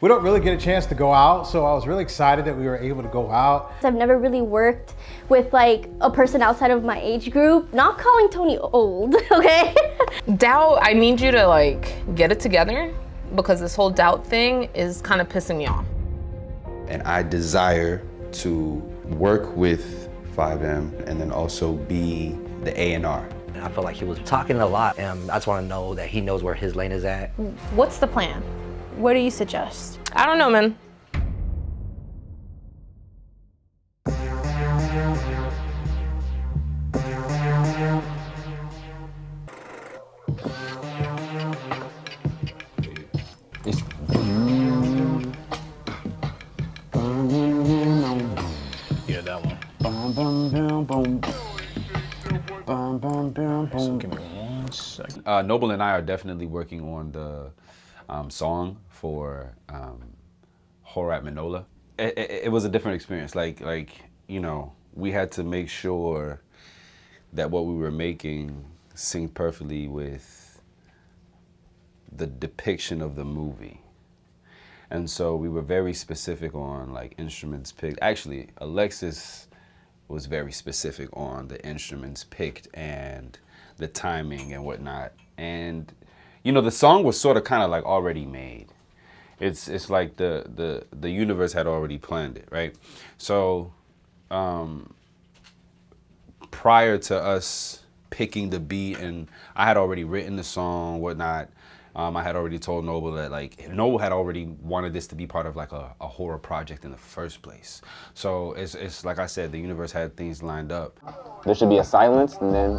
We don't really get a chance to go out, so I was really excited that we were able to go out. I've never really worked with like a person outside of my age group. Not calling Tony old, okay? Doubt, I need you to like get it together because this whole doubt thing is kind of pissing me off. And I desire to work with 5M and then also be the A&R. I felt like he was talking a lot, and I just want to know that he knows where his lane is at. What's the plan? What do you suggest? I don't know, man. Yeah, that one. So give me 1 second. Noble and I are definitely working on the song for Horror at Manola. It was a different experience. Like you know, we had to make sure that what we were making synced perfectly with the depiction of the movie. And so we were very specific on like instruments picked. Actually, Alexis was very specific on the instruments picked and the timing and whatnot. And you know, the song was sort of kind of like already made. It's like the universe had already planned it, right? So prior to us picking the beat, and I had already written the song, whatnot. I had already told Noble that like Noble had already wanted this to be part of like a horror project in the first place. So it's like I said, the universe had things lined up. There should be a silence, and then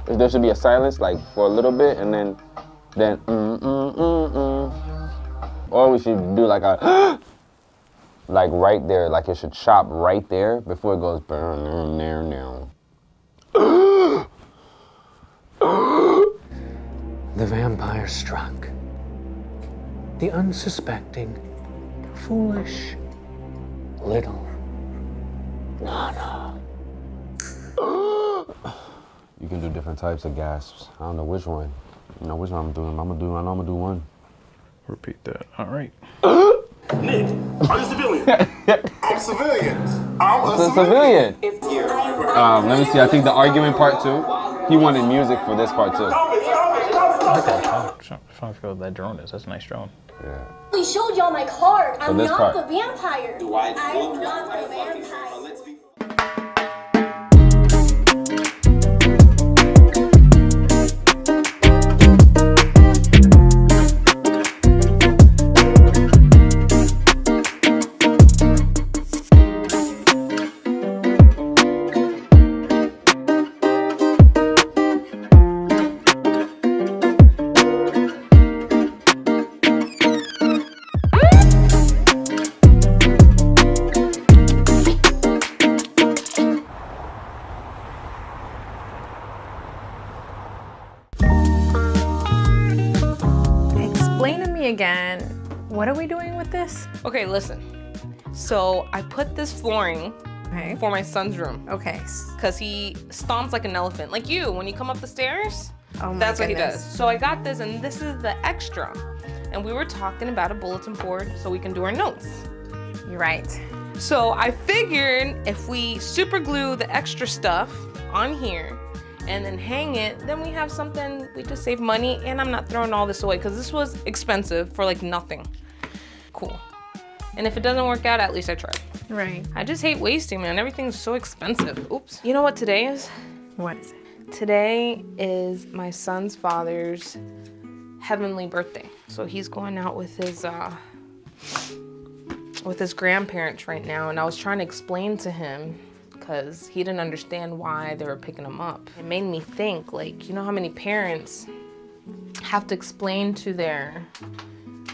there should be a silence like for a little bit, and then or we should do like a like right there, like it should chop right there before it goes now. The vampire struck. The unsuspecting, foolish, little Nana. You can do different types of gasps. I don't know which one. You know which one I'm doing. I know I'm gonna do one. Repeat that. All right. Nick, are you civilian? I'm civilian. I'm a civilian. Let me see. I think the argument part 2. He wanted music for this part 2. I feel that drone is. That's a nice drone. Yeah. We showed y'all my card. I'm this not part. the vampire. Do I I'm look not like the vampire. Let's be. Explain to me again, what are we doing with this? Okay, listen. So I put this flooring for my son's room. Okay. Because he stomps like an elephant. Like you, when you come up the stairs, Oh my that's what he goodness. does. So I got this, and this is the extra. And we were talking about a bulletin board so we can do our notes. You're right. So I figured if we super glue the extra stuff on here and then hang it, then we have something, we just save money, and I'm not throwing all this away because this was expensive for like nothing. Cool. And if it doesn't work out, at least I tried. Right. I just hate wasting, man. Everything's so expensive. Oops. You know what today is? What is it? Today is my son's father's heavenly birthday. So he's going out with his grandparents right now, and I was trying to explain to him because he didn't understand why they were picking him up. It made me think, like, you know how many parents have to explain to their,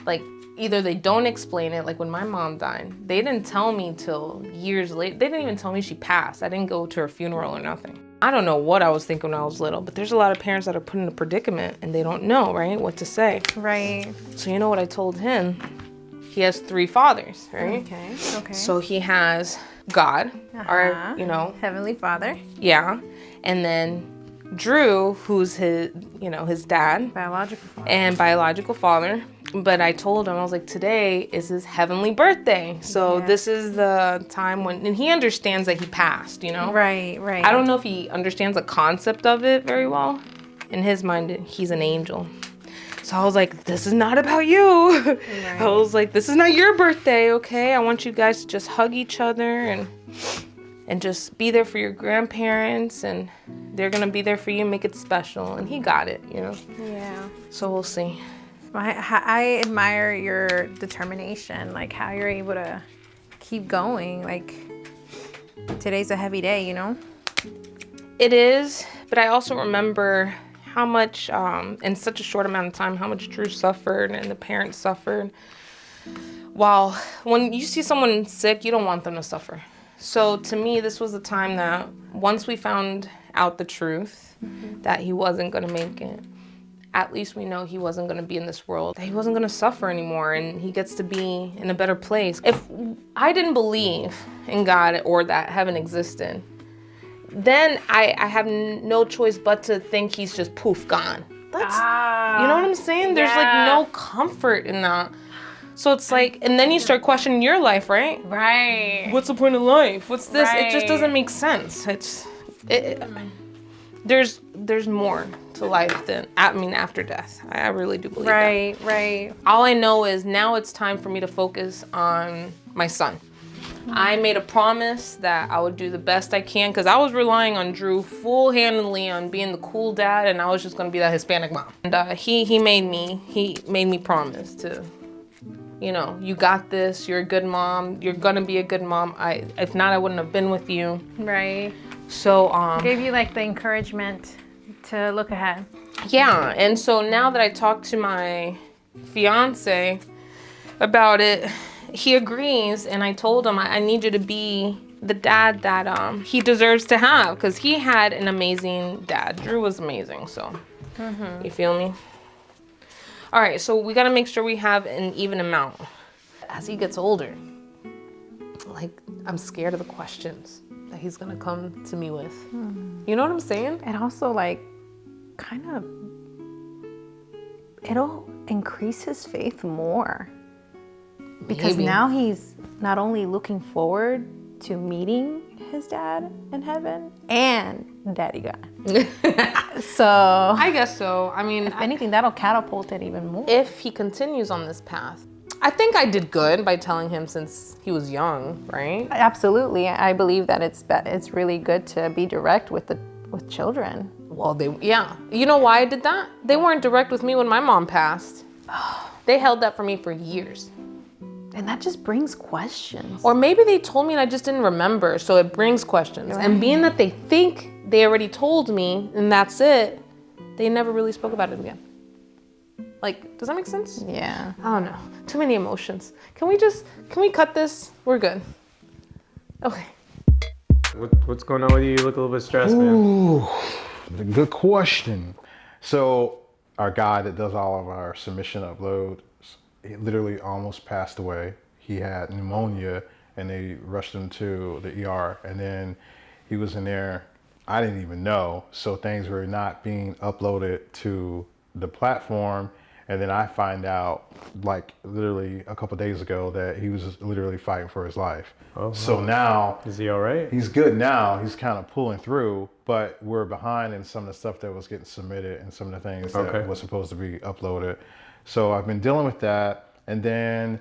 like, either they don't explain it, like when my mom died, they didn't tell me till years later. They didn't even tell me she passed. I didn't go to her funeral or nothing. I don't know what I was thinking when I was little, but there's a lot of parents that are put in a predicament and they don't know, right, what to say. Right. So you know what I told him? He has 3 fathers, right? Okay. Okay. So he has God, our, you know. Heavenly Father. Yeah. And then Drew, who's his, you know, his dad. Biological father. And biological father. But I told him, I was like, today is his heavenly birthday. So this is the time when, and he understands that he passed, you know? Right. I don't know if he understands the concept of it very well. In his mind, he's an angel. So I was like, this is not about you. Right. I was like, this is not your birthday, okay? I want you guys to just hug each other and just be there for your grandparents, and they're gonna be there for you, make it special. And he got it, you know? Yeah. So we'll see. I admire your determination, like how you're able to keep going. Like, today's a heavy day, you know? It is, but I also remember how much, in such a short amount of time, how much Drew suffered and the parents suffered. While when you see someone sick, you don't want them to suffer. So to me, this was the time that once we found out the truth, that he wasn't gonna make it, at least we know he wasn't gonna be in this world, that he wasn't gonna suffer anymore, and he gets to be in a better place. If I didn't believe in God or that heaven existed, then I have no choice but to think he's just poof, gone. That's, you know what I'm saying? There's like no comfort in that. So it's like, and then you start questioning your life, right? Right. What's the point of life? What's this? Right. It just doesn't make sense. There's more to life than, after death. I really do believe that. Right. All I know is now it's time for me to focus on my son. I made a promise that I would do the best I can, because I was relying on Drew full-handedly on being the cool dad, and I was just gonna be that Hispanic mom. And he made me promise to, you know, you got this, you're a good mom, you're gonna be a good mom. If not, I wouldn't have been with you. Right. So gave you like the encouragement to look ahead. Yeah, and so now that I talked to my fiance about it, he agrees, and I told him I need you to be the dad that he deserves to have, because he had an amazing dad. Drew was amazing, so you feel me? All right, so we gotta make sure we have an even amount. As he gets older, like, I'm scared of the questions that he's gonna come to me with. You know what I'm saying? And also, like, kind of, it'll increase his faith more. Because now he's not only looking forward to meeting his dad in heaven and Daddy God. So I guess so. I mean, if anything, that'll catapult it even more. If he continues on this path. I think I did good by telling him since he was young, right? Absolutely. I believe that it's really good to be direct with children. Well, you know why I did that? They weren't direct with me when my mom passed. They held that for me for years. And that just brings questions. Or maybe they told me and I just didn't remember, so it brings questions. Right. And being that they think they already told me and that's it, they never really spoke about it again. Like, does that make sense? Yeah. I don't know. Too many emotions. Can we cut this? We're good. Okay. What's going on with you? You look a little bit stressed, man. Ooh, good question. So our guy that does all of our submission uploads, he literally almost passed away. He had pneumonia and they rushed him to the ER, and then he was in there. I didn't even know. So things were not being uploaded to the platform. And then I find out like literally a couple days ago that he was literally fighting for his life. Oh, so wow. now, is he all right? He's good now. He's kind of pulling through, but we're behind in some of the stuff that was getting submitted and some of the things that was supposed to be uploaded. So I've been dealing with that. And then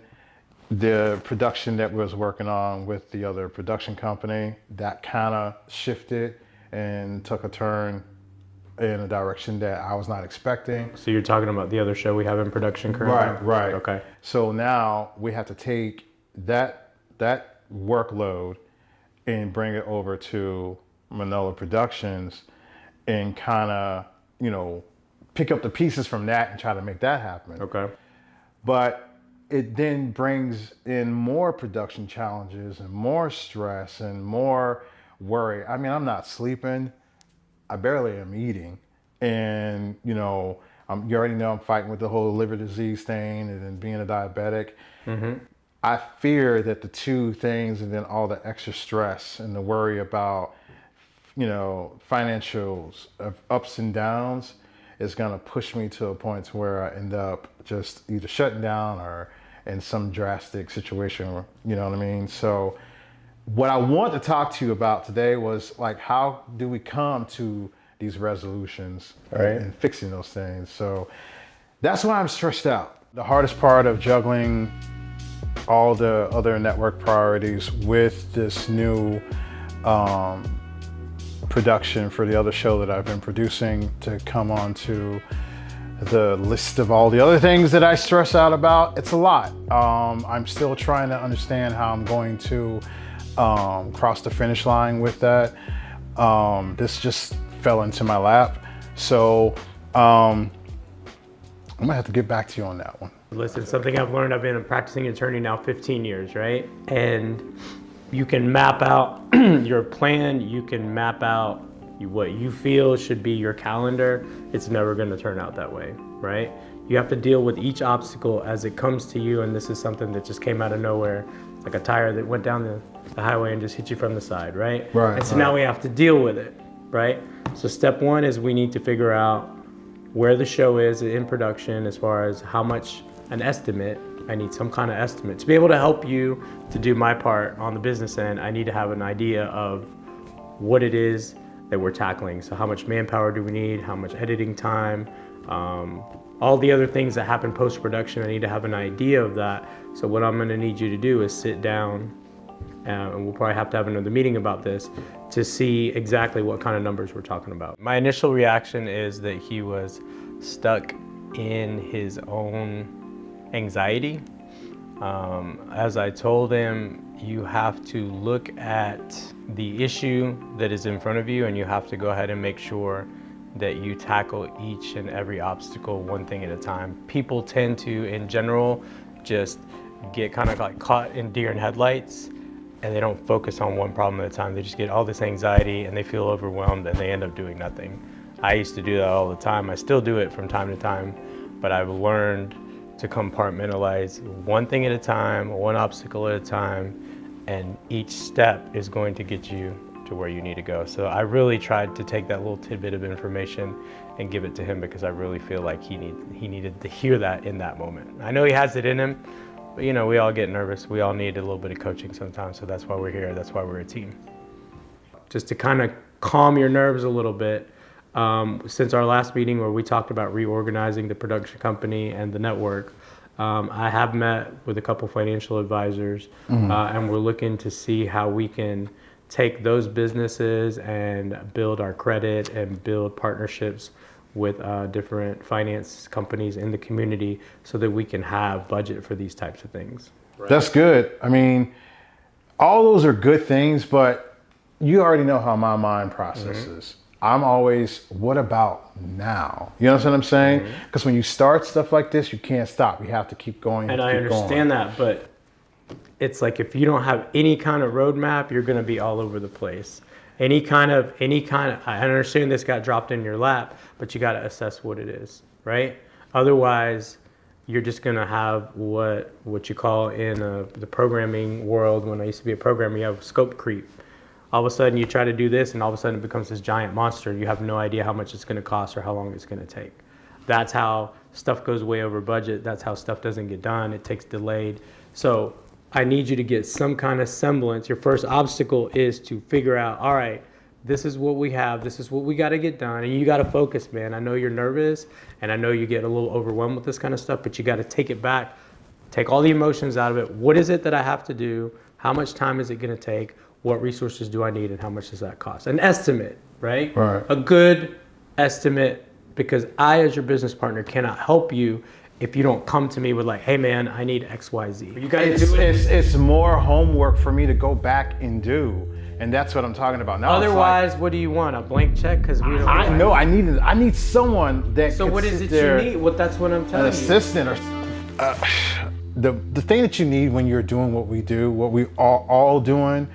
the production that we was working on with the other production company, that kind of shifted and took a turn in a direction that I was not expecting. So you're talking about the other show we have in production currently? Right. Okay. So now we have to take that workload and bring it over to Manola Productions and kind of, you know, pick up the pieces from that and try to make that happen. Okay. But it then brings in more production challenges and more stress and more worry. I mean, I'm not sleeping. I barely am eating. And, you know, you already know I'm fighting with the whole liver disease thing and then being a diabetic. Mm-hmm. I fear that the two things and then all the extra stress and the worry about, you know, financials of ups and downs is going to push me to a point where I end up just either shutting down or in some drastic situation, you know what I mean? So what I want to talk to you about today was like, how do we come to these resolutions and fixing those things? So that's why I'm stressed out. The hardest part of juggling all the other network priorities with this new production for the other show that I've been producing to come on to the list of all the other things that I stress out about. It's a lot. I'm still trying to understand how I'm going to cross the finish line with that. This just fell into my lap. So I'm gonna have to get back to you on that one. Listen, something I've learned, I've been a practicing attorney now 15 years, right? And you can map out your plan, you can map out what you feel should be your calendar. It's never gonna turn out that way, right? You have to deal with each obstacle as it comes to you, and this is something that just came out of nowhere. It's like a tire that went down the highway and just hit you from the side, right? Right. And so now we have to deal with it, right? So step one is we need to figure out where the show is in production as far as how much, an estimate. I need some kind of estimate. To be able to help you to do my part on the business end, I need to have an idea of what it is that we're tackling. So how much manpower do we need? How much editing time? All the other things that happen post-production, I need to have an idea of that. So what I'm gonna need you to do is sit down, and we'll probably have to have another meeting about this to see exactly what kind of numbers we're talking about. My initial reaction is that he was stuck in his own anxiety. As I told him, you have to look at the issue that is in front of you, and you have to go ahead and make sure that you tackle each and every obstacle one thing at a time. People tend to, in general, just get kind of like caught in deer in headlights, and they don't focus on one problem at a time. They just get all this anxiety and they feel overwhelmed and they end up doing nothing. I used to do that all the time. I still do it from time to time, but I've learned to compartmentalize one thing at a time, one obstacle at a time, and each step is going to get you to where you need to go. So I really tried to take that little tidbit of information and give it to him because I really feel like he needed to hear that in that moment. I know he has it in him, but you know, we all get nervous. We all need a little bit of coaching sometimes, so that's why we're here. That's why we're a team. Just to kind of calm your nerves a little bit, since our last meeting where we talked about reorganizing the production company and the network, I have met with a couple financial advisors, and we're looking to see how we can take those businesses and build our credit and build partnerships with different finance companies in the community so that we can have budget for these types of things. Right? That's good. I mean, all those are good things, but you already know how my mind processes. I'm always, what about now? You know what I'm saying? Because when you start stuff like this, you can't stop. You have to keep going. And I understand that, but it's like if you don't have any kind of roadmap, you're going to be all over the place. Any kind of, I understand this got dropped in your lap, but you got to assess what it is, right? Otherwise, you're just going to have what you call in the programming world, when I used to be a programmer, you have scope creep. All of a sudden you try to do this and all of a sudden it becomes this giant monster. You have no idea how much it's going to cost or how long it's going to take. That's how stuff goes way over budget. That's how stuff doesn't get done. It takes delayed. So I need you to get some kind of semblance. Your first obstacle is to figure out, all right, this is what we have. This is what we got to get done. And you got to focus, man. I know you're nervous and I know you get a little overwhelmed with this kind of stuff, but you got to take it back. Take all the emotions out of it. What is it that I have to do? How much time is it going to take? What resources do I need and how much does that cost? An estimate, right? Right. A good estimate, because I, as your business partner, cannot help you if you don't come to me with like, hey man, I need X, Y, Z. You guys do it. It's more homework for me to go back and do. And that's what I'm talking about now. Otherwise, what do you want? A blank check? Because we don't. I need someone that. So what is it you need? Well, that's what I'm telling you. An assistant or the thing that you need when you're doing what we do, what we are all doing,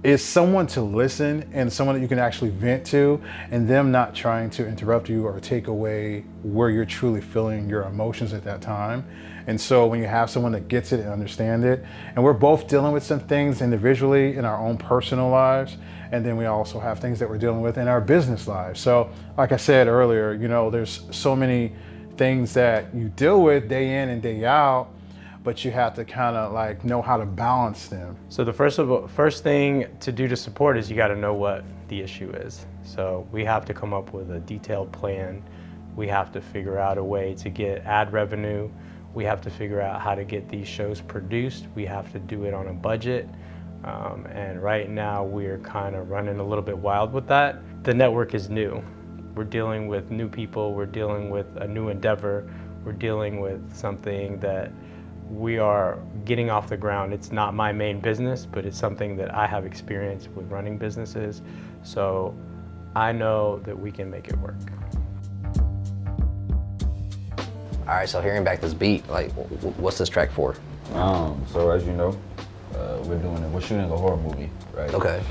is someone to listen and someone that you can actually vent to, and them not trying to interrupt you or take away where you're truly feeling your emotions at that time. And so when you have someone that gets it and understands it, and we're both dealing with some things individually in our own personal lives, and then we also have things that we're dealing with in our business lives. So like I said earlier, you know, there's so many things that you deal with day in and day out, but you have to kind of like know how to balance them. So the first thing to do to support is you got to know what the issue is. So we have to come up with a detailed plan. We have to figure out a way to get ad revenue. We have to figure out how to get these shows produced. We have to do it on a budget. And right now we're kind of running a little bit wild with that. The network is new. We're dealing with new people. We're dealing with a new endeavor. We're dealing with something that we are getting off the ground. It's not my main business, but it's something that I have experience with running businesses. So I know that we can make it work. All right, so hearing back this beat, like, what's this track for? So as you know, we're shooting a horror movie, right? Okay.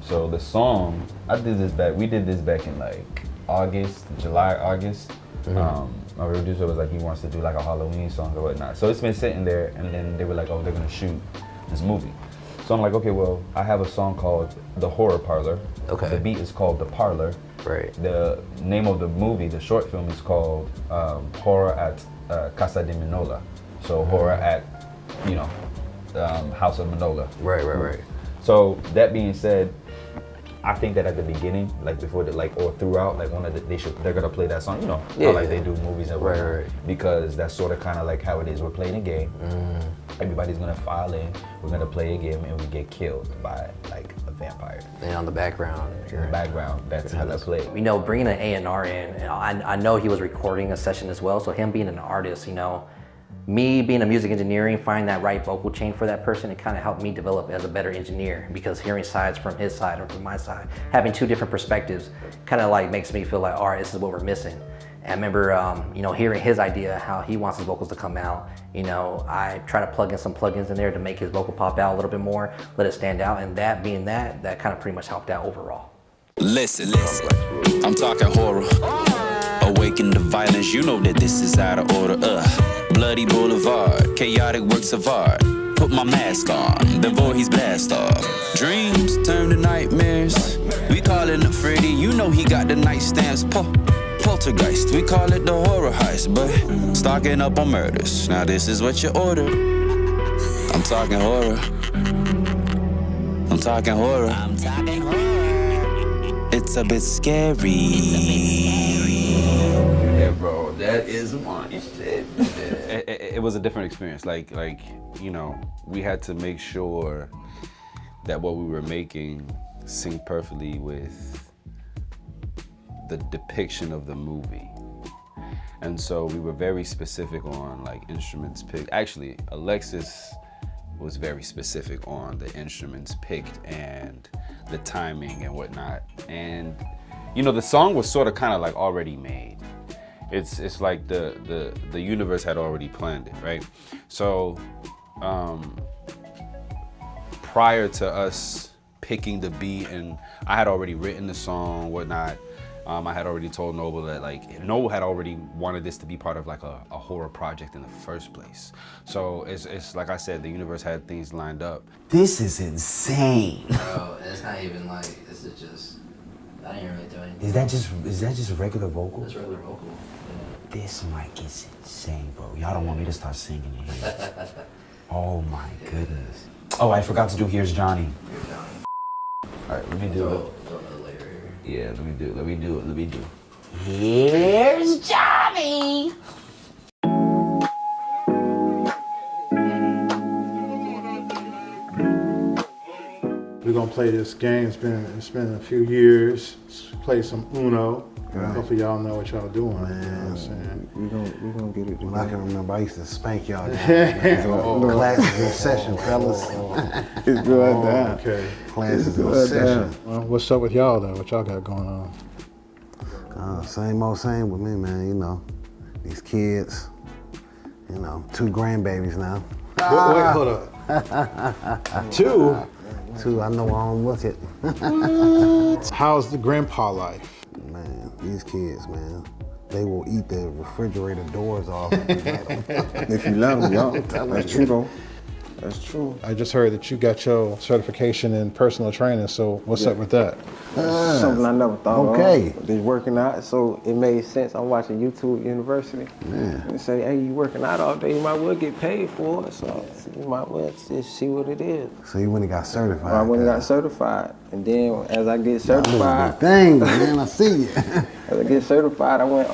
So the song, we did this back in like July, August. My producer was like, he wants to do like a Halloween song or whatnot. So it's been sitting there, and then they were like, oh, they're gonna shoot this movie. So I'm like, okay, well, I have a song called The Horror Parlor. Okay. The beat is called The Parlor. Right. The name of the movie, the short film, is called Horror at Casa de Manola. So horror at, you know, House of Manola. Right. So that being said, I think that at the beginning, like before, or throughout, like they're gonna play that song, you know, how like they do movies and whatnot, right. Because that's sort of kind of like how it is. We're playing a game. Everybody's gonna file in. We're gonna play a game, and we get killed by like a vampire. And on the background. In the background, that's how they play. You know, bringing an A&R in, I know he was recording a session as well. So him being an artist, you know, me being a music engineering, finding that right vocal chain for that person, it kind of helped me develop as a better engineer, because hearing sides from his side or from my side, having two different perspectives kind of like makes me feel like, all right, this is what we're missing. And I remember, you know, hearing his idea, how he wants his vocals to come out. You know, I try to plug in some plugins in there to make his vocal pop out a little bit more, let it stand out, and that being that kind of pretty much helped out overall. Listen, I'm talking horror. Awaken the violence, you know that this is out of order. Bloody boulevard, chaotic works of art. Put my mask on, the Voorhees blast off. Dreams turn to nightmares. We call it a Freddy, you know he got the nightstands. Poltergeist, we call it the horror heist. But stocking up on murders, now this is what you ordered. I'm talking horror. I'm talking horror. I'm talking horror. It's a bit scary. Yeah, bro, that is my shit. It was a different experience. Like, you know, we had to make sure that what we were making synced perfectly with the depiction of the movie. And so we were very specific on like instruments picked. Actually, Alexis was very specific on the instruments picked and the timing and whatnot. And you know, the song was sort of kind of like already made. It's like the universe had already planned it, right? So prior to us picking the beat, and I had already written the song, whatnot. I had already told Noble that like Noble had already wanted this to be part of like a horror project in the first place. So it's like I said, the universe had things lined up. This is insane. Bro, it's not even like, this is just, I didn't really do anything. Is that just regular vocal? That's regular vocal. This mic is insane, bro. Y'all don't want me to start singing in here. Oh my goodness. Oh, I forgot to do Here's Johnny. Here's Johnny. All right, let me do it. Throw another layer here. Yeah, let me do it. Here's Johnny. We're gonna play this game. It's been a few years. Let's play some Uno. Right. Hopefully y'all know what y'all doing. Man, you know what I'm saying? We gonna get it. Well, I can remember I used to spank y'all down. Classes in session, fellas. It's good down. Okay. Classes in session. Well, what's up with y'all though? What y'all got going on? Same old same with me, man. You know, these kids. You know, 2 grandbabies now. Wait, hold up. Two. I know I don't look it. How's the grandpa life? Man, these kids, man, they will eat the refrigerator doors off. If you let them, yo. That's true, though. That's true. I just heard that you got your certification in personal training, so what's up with that? Something I never thought okay. of. They're working out, so it made sense. I'm watching YouTube University. Yeah. They say, hey, you working out all day, you might well get paid for it, so you might well just see what it is. So you went and got certified? I went and got certified, and then as I get certified... Dang, man, I see you. As I get certified, I went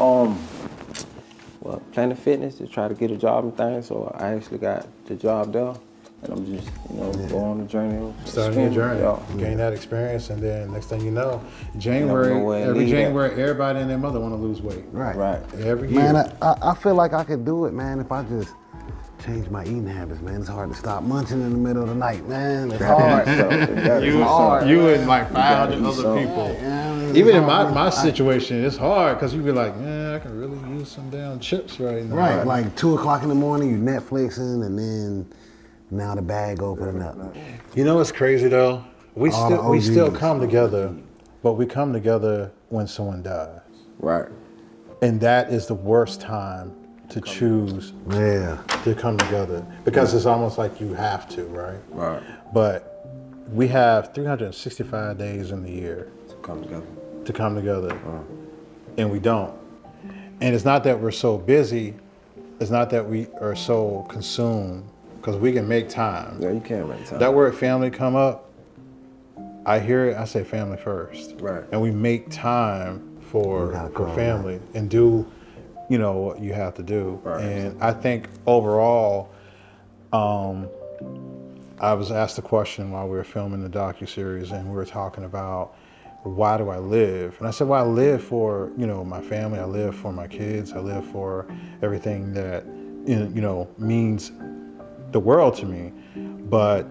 Planet Fitness to try to get a job and things, so I actually got the job there. And I'm just, going on the journey. Starting your journey, gain that experience, and then next thing you know, January, everybody and their mother want to lose weight. Right. Every year. Man, I feel like I could do it, man, if I just change my eating habits, man. It's hard to stop munching in the middle of the night, man. It's hard. You and like 500 other people. Even in my situation, it's hard because you be like, man, I can really use some damn chips right now. Right, like 2 o'clock in the morning, you Netflixing, and then now the bag opening up. You know what's crazy though? We still come together, but we come together when someone dies. Right. And that is the worst time to choose to come together because it's almost like you have to, right? Right. But we have 365 days in the year to come together. And we don't. And it's not that we're so busy, it's not that we are so consumed, because we can make time. Yeah, you can make time. That word family come up, I hear it, I say family first. Right. And we make time for family and do, what you have to do. Right. And I think overall, I was asked a question while we were filming the docuseries, and we were talking about, why do I live? And I said, well, I live for, my family, I live for my kids, I live for everything that, means the world to me. But,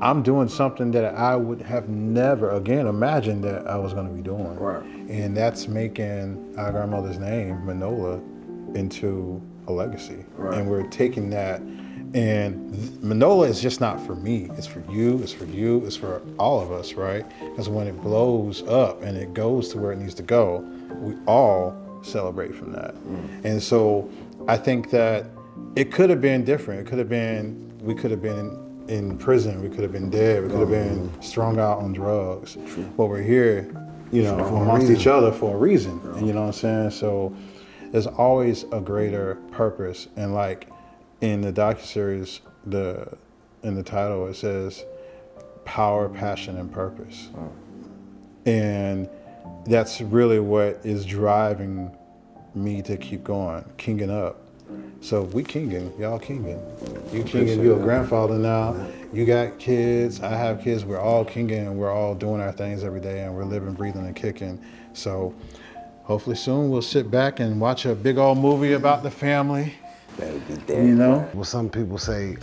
I'm doing something that I would have never, again, imagined that I was going to be doing. Right. And that's making our grandmother's name, Manola, into a legacy. Right. And we're taking that, and Manola is just not for me. It's for you, it's for you, it's for all of us, right? Because when it blows up and it goes to where it needs to go, we all celebrate from that. And so I think that it could have been different. It could have been, we could have been in prison, we could have been dead, we could have been strung out on drugs. But we're here, amongst each other for a reason. And you know what I'm saying? So there's always a greater purpose. And like in the docuseries, in the title, it says power, passion, and purpose. And that's really what is driving me to keep going, kinging up. So we kinging, y'all kinging. You kinging, you're a grandfather now. You got kids, I have kids, we're all kinging and we're all doing our things every day and we're living, breathing, and kicking. So hopefully soon we'll sit back and watch a big old movie about the family. That'll be dead. Well, some people say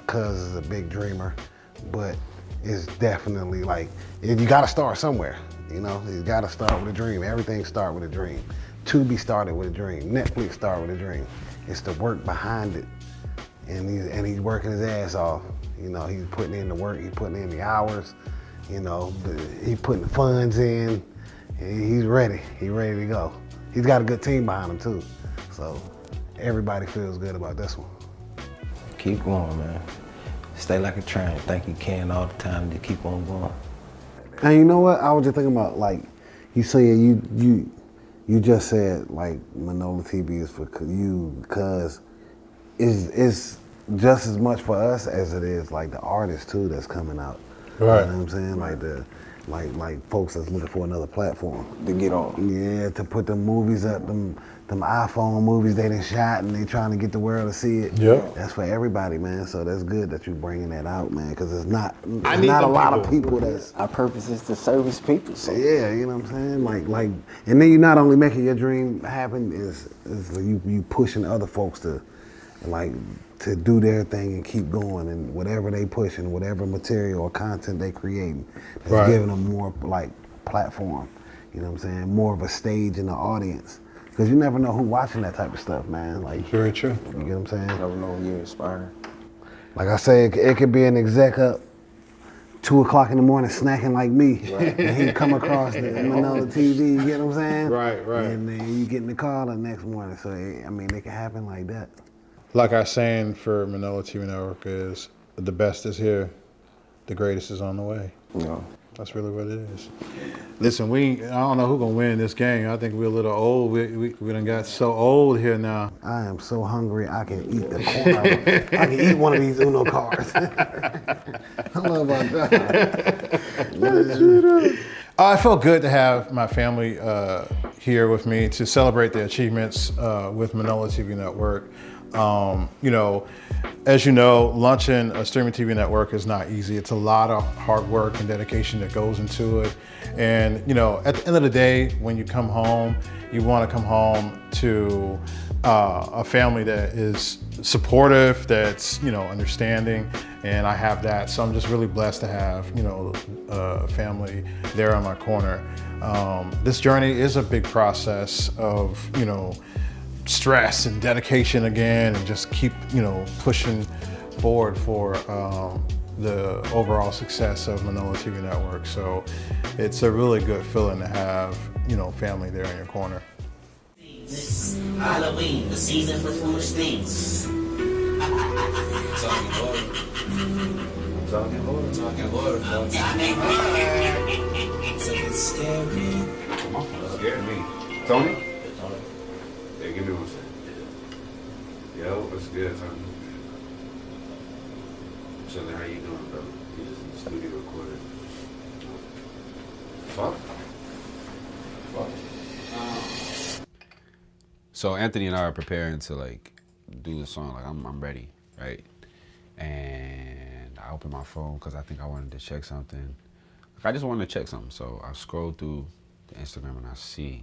Cuz is a big dreamer, but it's definitely like, you gotta start somewhere. You gotta start with a dream. Everything start with a dream. Tubi started with a dream. Netflix started with a dream. It's the work behind it. And he's working his ass off. He's putting in the work, he's putting in the hours, he's putting the funds in. He's ready. He's ready to go. He's got a good team behind him too. So everybody feels good about this one. Keep going, man. Stay like a train. Think you can all the time to keep on going. And you know what? I was just thinking about, like, you say you just said like Manola TV is for you because it's just as much for us as it is like the artists too that's coming out. Right. You know what I'm saying? Like the like folks that's looking for another platform to get on. Yeah, to put the movies up, them iPhone movies they done shot and they trying to get the world to see it. Yeah. That's for everybody, man. So that's good that you bringing that out, man, because it's not I need a lot people. of people that's. Our purpose is to service people. So. Yeah, you know what I'm saying? Like, and then you're not only making your dream happen, is you pushing other folks to do their thing and keep going, and whatever they pushing, whatever material or content they creating, it's Right. giving them more like platform. You know what I'm saying? More of a stage in the audience. Because you never know who watching that type of stuff, man. Like, very true. You get what I'm saying? You never know who you're inspiring. Like I say, it could be an exec up 2 o'clock in the morning snacking like me. Right. And he come across the Manila TV, you get what I'm saying? Right, right. And then you get in the car the next morning. So, I mean, it can happen like that. Like I was saying for Manila TV Network is, the best is here, the greatest is on the way. Yeah. That's really what it is. Listen, I don't know who's gonna win this game. I think we're a little old. We done got so old here now. I am so hungry I can eat the corner. I can eat one of these Uno cards. I love that. I felt good to have my family here with me to celebrate the achievements with Manila TV Network. You know, as you know, launching a streaming TV network is not easy. It's a lot of hard work and dedication that goes into it. And, you know, at the end of the day, when you come home, you want to come home to a family that is supportive, that's, you know, understanding. And I have that. So I'm just really blessed to have, you know, a family there on my corner. This journey is a big process of, you know, stress and dedication again, and just keep, you know, pushing forward for the overall success of Manila TV Network. So it's a really good feeling to have, you know, family there in your corner. Halloween, the season for foolish things. Talking horror. Talking horror. Talking horror. Talking horror. Something scary. Scared me. Tony? Hey, give me 1 second. Yo, what's good, Tony? Chilling, how you doing, bro? You just in the studio recording. Fuck. So Anthony and I are preparing to like do the song. Like I'm ready, right? And I opened my phone because I think I wanted to check something. Like I just wanted to check something. So I scrolled through the Instagram and I see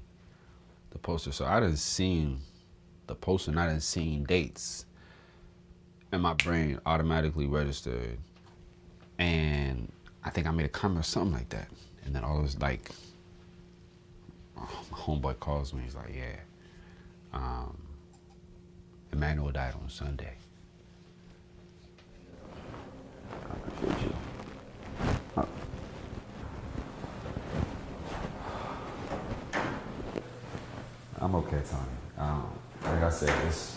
the poster. So I done seen the poster and I done seen dates. And my brain automatically registered. And I think I made a comment or something like that. And then all of this, like, my homeboy calls me. He's like, yeah. Emmanuel died on Sunday. I appreciate you. I'm okay, Tony. Like I said, it's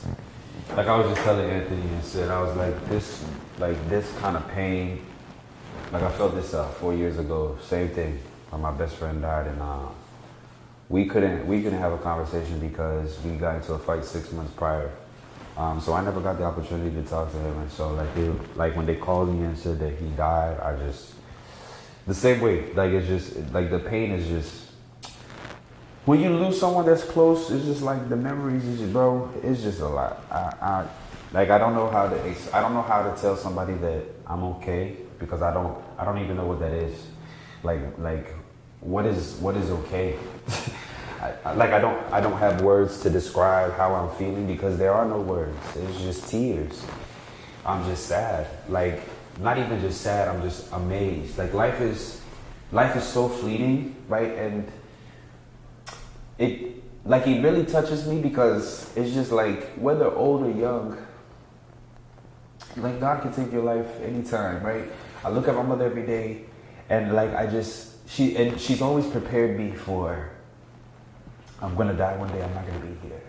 like I was just telling Anthony and said, I was like this kind of pain. Like I felt this 4 years ago. Same thing. My best friend died, and we couldn't have a conversation because we got into a fight 6 months prior. So I never got the opportunity to talk to him, and so like when they called me and said that he died, I just the same way. Like it's just like the pain is just. When you lose someone that's close, it's just like the memories is just, bro, it's just a lot. I don't know how to tell somebody that I'm okay because I don't even know what that is. Like what is okay? I don't have words to describe how I'm feeling because there are no words. It's just tears. I'm just sad. Like not even just sad, I'm just amazed. Like life is so fleeting, right? And it really touches me because it's just like whether old or young, like God can take your life anytime, right? I look at my mother every day and like she's always prepared me for I'm gonna die one day, I'm not gonna be here.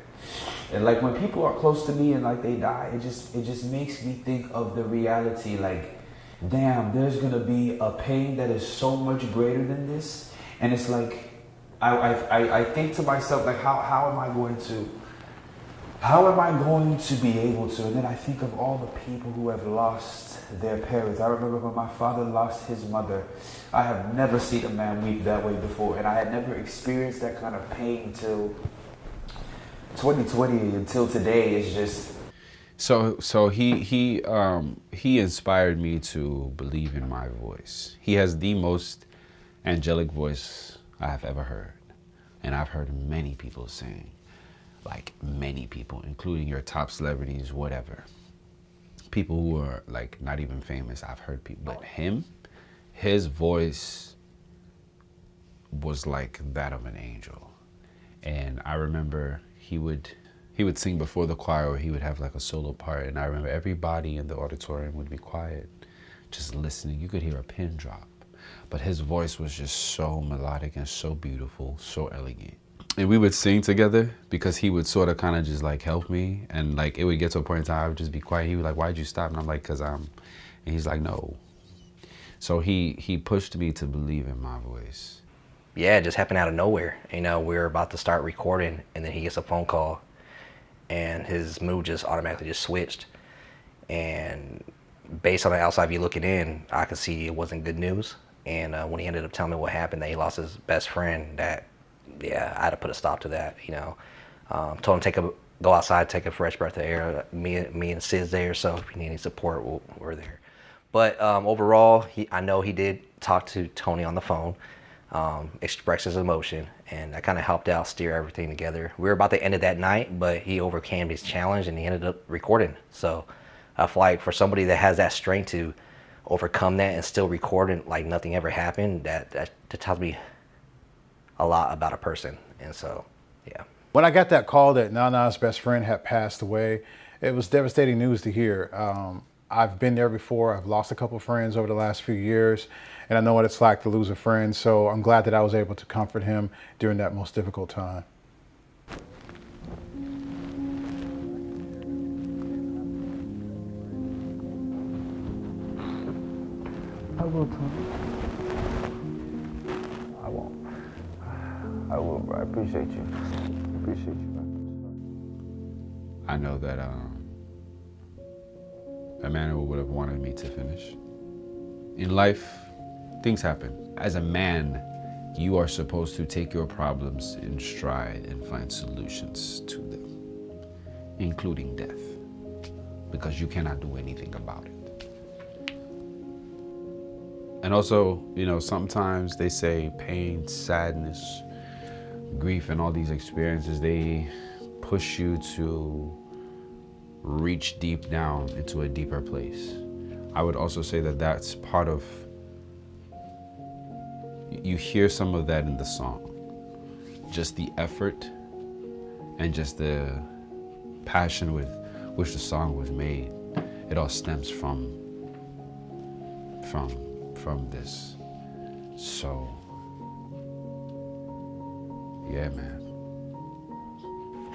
And like when people are close to me and like they die, it just makes me think of the reality, like, damn, there's gonna be a pain that is so much greater than this. And it's like I think to myself, like, how am I going to be able to? And then I think of all the people who have lost their parents. I remember when my father lost his mother. I have never seen a man weep that way before, and I had never experienced that kind of pain till 2020 until today. It's just so he inspired me to believe in my voice. He has the most angelic voice I have ever heard. And I've heard many people sing, like many people, including your top celebrities, whatever. People who are like not even famous, I've heard people, but his voice was like that of an angel. And I remember he would he would sing before the choir, or he would have like a solo part. And I remember everybody in the auditorium would be quiet, just listening. You could hear a pin drop. But his voice was just so melodic and so beautiful, so elegant. And we would sing together because he would sort of kind of just like help me. And like it would get to a point in time I would just be quiet. He was like, why'd you stop? And I'm like, cause and he's like, no. So he pushed me to believe in my voice. Yeah, it just happened out of nowhere. You know, we were about to start recording and then he gets a phone call and his mood just automatically just switched. And based on the outside view looking in, I could see it wasn't good news. And when he ended up telling me what happened, that he lost his best friend, that, yeah, I had to put a stop to that, you know. Told him go outside, take a fresh breath of air. Me and Sid's there, so if you need any support, we're there. But overall, I know he did talk to Tony on the phone, express his emotion, and that kind of helped out steer everything together. We were about to end it that night, but he overcame his challenge and he ended up recording. So I feel like for somebody that has that strength to overcome that and still record and like nothing ever happened, that tells me a lot about a person. And so, yeah. When I got that call that Nana's best friend had passed away, it was devastating news to hear. I've been there before. I've lost a couple of friends over the last few years, and I know what it's like to lose a friend. So I'm glad that I was able to comfort him during that most difficult time. I will, Tony. I won't. I will, bro. I appreciate you. I appreciate you, bro. I know that Emmanuel would have wanted me to finish. In life, things happen. As a man, you are supposed to take your problems in stride and find solutions to them, including death, because you cannot do anything about it. And also, you know, sometimes they say pain, sadness, grief, and all these experiences, they push you to reach deep down into a deeper place. I would also say that that's part of, you hear some of that in the song. Just the effort and just the passion with which the song was made. It all stems from this. So, yeah, man.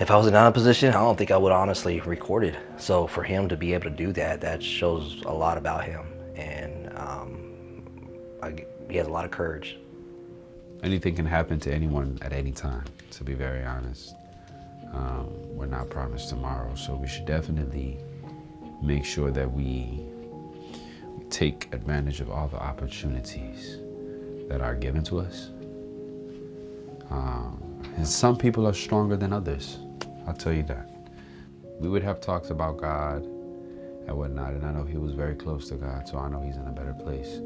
If I was in that position, I don't think I would honestly record it. So for him to be able to do that, that shows a lot about him. And he has a lot of courage. Anything can happen to anyone at any time, to be very honest. We're not promised tomorrow, so we should definitely make sure that we take advantage of all the opportunities that are given to us. And some people are stronger than others, I'll tell you that. We would have talks about God and whatnot, and I know he was very close to God, so I know he's in a better place.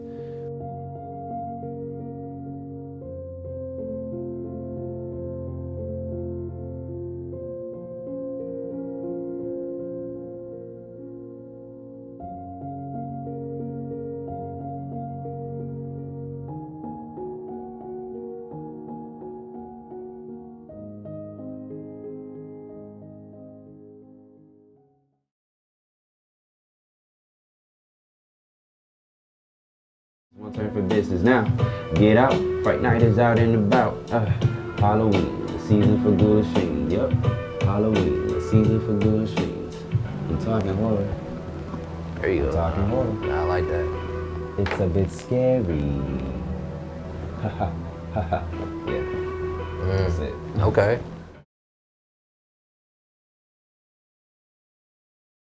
One turn for business now. Get out. Fright night is out and about. Halloween, the season for ghoulish fiends. Yep. Halloween, the season for ghoulish fiends. We're talking horror. There you go. Talking horror. I like that. It's a bit scary. Haha. Haha. Yeah. That's it. Okay.